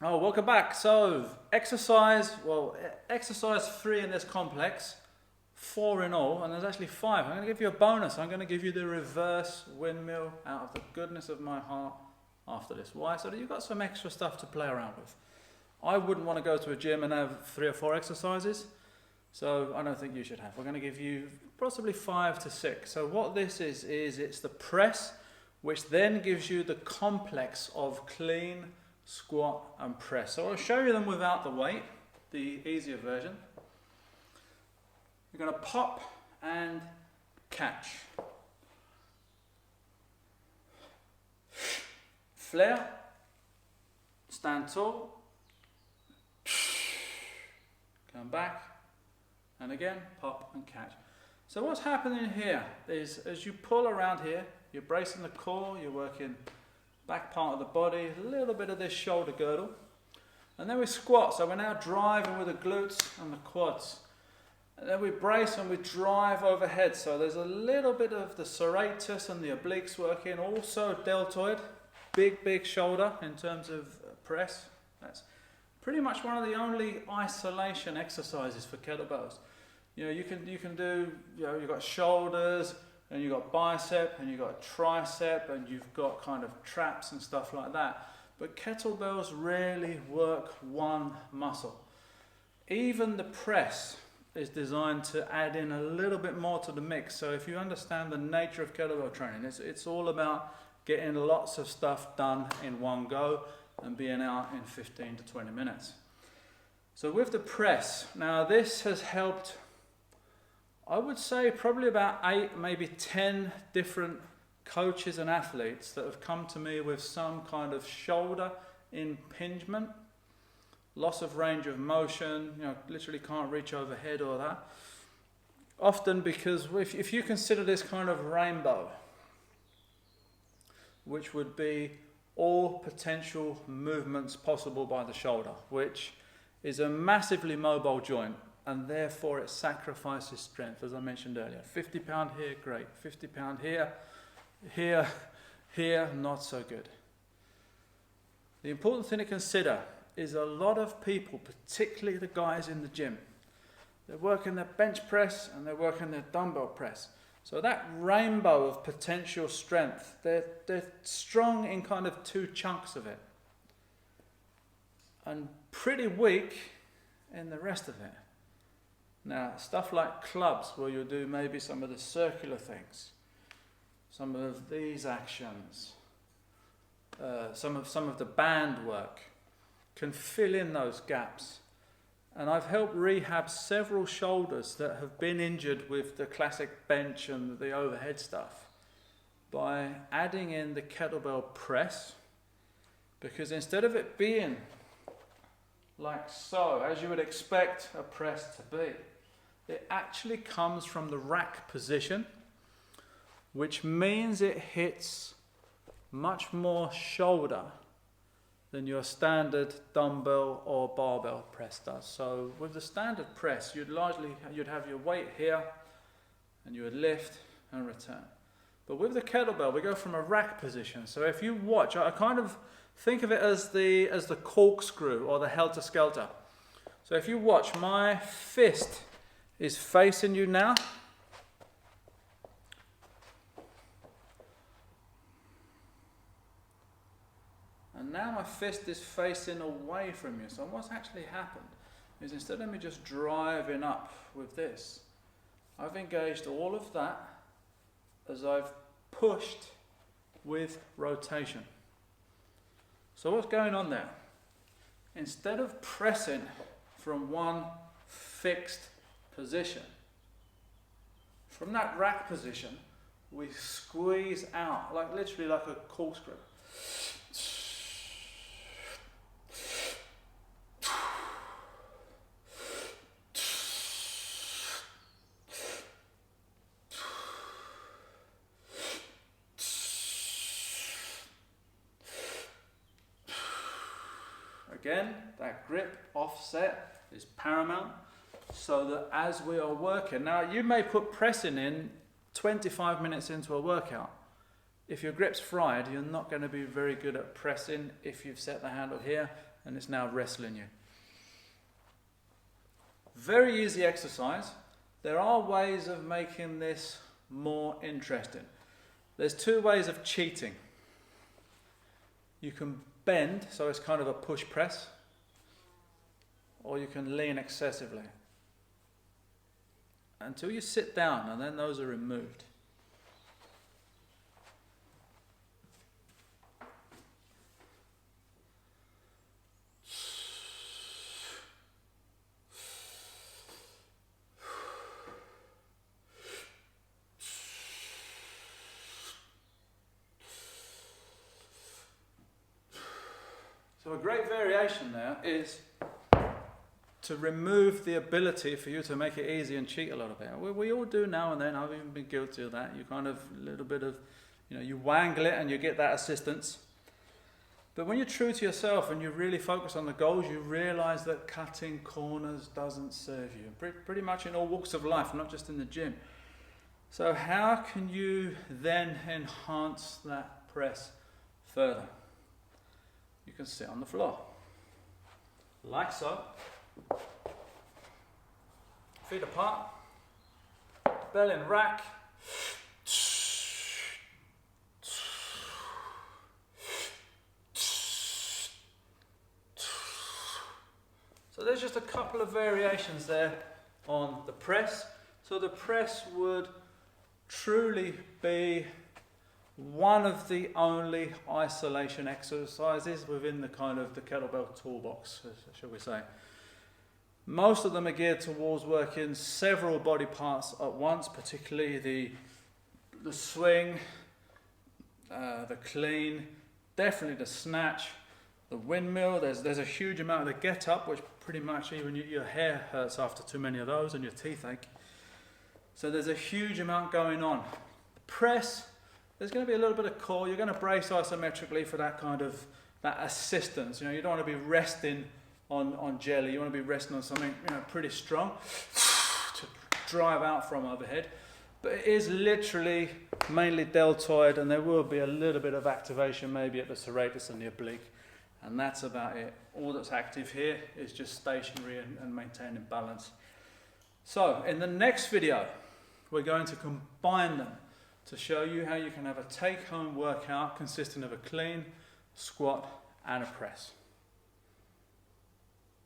Oh, welcome back. So, exercise 3 in this complex, 4 in all, and there's actually 5. I'm going to give you a bonus. I'm going to give you the reverse windmill out of the goodness of my heart after this. Why? So that you've got some extra stuff to play around with. I wouldn't want to go to a gym and have 3 or 4 exercises, so I don't think you should have. We're going to give you possibly 5 to 6. So what this is it's the press, which then gives you the complex of clean, squat and press. So I'll show you them without the weight, the easier version. You're going to pop and catch. Flare, stand tall, come back, and again, pop and catch. So what's happening here is as you pull around here, you're bracing the core, you're working back part of the body, a little bit of this shoulder girdle. And then we squat, so we're now driving with the glutes and the quads. And then we brace and we drive overhead, so there's a little bit of the serratus and the obliques working, also deltoid, big shoulder in terms of press. That's pretty much one of the only isolation exercises for kettlebells. You know, you can do, you've got shoulders, and you've got bicep, and you've got tricep, and you've got kind of traps and stuff like that. But kettlebells rarely work one muscle. Even the press is designed to add in a little bit more to the mix. So if you understand the nature of kettlebell training, it's all about getting lots of stuff done in one go and being out in 15 to 20 minutes. So with the press, now this has helped, I would say probably about 8, maybe 10 different coaches and athletes that have come to me with some kind of shoulder impingement, loss of range of motion, literally can't reach overhead or that. Often because if you consider this kind of rainbow, which would be all potential movements possible by the shoulder, which is a massively mobile joint, and therefore it sacrifices strength, as I mentioned earlier. 50 pound here, great. 50 pound here, not so good. The important thing to consider is a lot of people, particularly the guys in the gym, they're working their bench press and they're working their dumbbell press. So that rainbow of potential strength, they're strong in kind of 2 chunks of it, and pretty weak in the rest of it. Now, stuff like clubs, where you'll do maybe some of the circular things, some of these actions, some of the band work, can fill in those gaps. And I've helped rehab several shoulders that have been injured with the classic bench and the overhead stuff by adding in the kettlebell press, because instead of it being like so, as you would expect a press to be, it actually comes from the rack position, which means it hits much more shoulder than your standard dumbbell or barbell press does. So with the standard press, you'd have your weight here, and you would lift and return. But with the kettlebell, we go from a rack position. So if you watch, I kind of think of it as the corkscrew or the helter-skelter. So if you watch, my fist is facing you now. And now my fist is facing away from you. So what's actually happened is, instead of me just driving up with this, I've engaged all of that as I've pushed with rotation. So what's going on there? Instead of pressing from one fixed position, from that rack position, we squeeze out, like literally like a corkscrew. Again, that grip offset is paramount, so that as we are working, now you may put pressing in 25 minutes into a workout. If your grip's fried, you're not going to be very good at pressing if you've set the handle here and it's now wrestling you. Very easy exercise. There are ways of making this more interesting. There's two ways of cheating. You can bend, so it's kind of a push press, or you can lean excessively until you sit down, and then those are removed. So a great variation there is to remove the ability for you to make it easy and cheat a little bit. We all do now and then. I've even been guilty of that. You kind of a little bit of, you wangle it and you get that assistance. But when you're true to yourself and you really focus on the goals, you realize that cutting corners doesn't serve you. Pretty much in all walks of life, not just in the gym. So how can you then enhance that press further? You can sit on the floor, like so, feet apart, belly in rack, so there's just a couple of variations there on the press. So the press would truly be one of the only isolation exercises within the kind of the kettlebell toolbox, shall we say. Most of them are geared towards working several body parts at once, particularly the swing, the clean, definitely the snatch, the windmill. There's a huge amount of the get up, which pretty much even your hair hurts after too many of those and your teeth ache. So there's a huge amount going on. Press, there's going to be a little bit of core. You're going to brace isometrically for that kind of that assistance. You don't want to be resting on jelly. You want to be resting on something pretty strong to drive out from overhead. But it is literally mainly deltoid, and there will be a little bit of activation maybe at the serratus and the oblique, and that's about it. All that's active here is just stationary and maintaining balance. So in the next video, we're going to combine them to show you how you can have a take-home workout consisting of a clean, squat, and a press.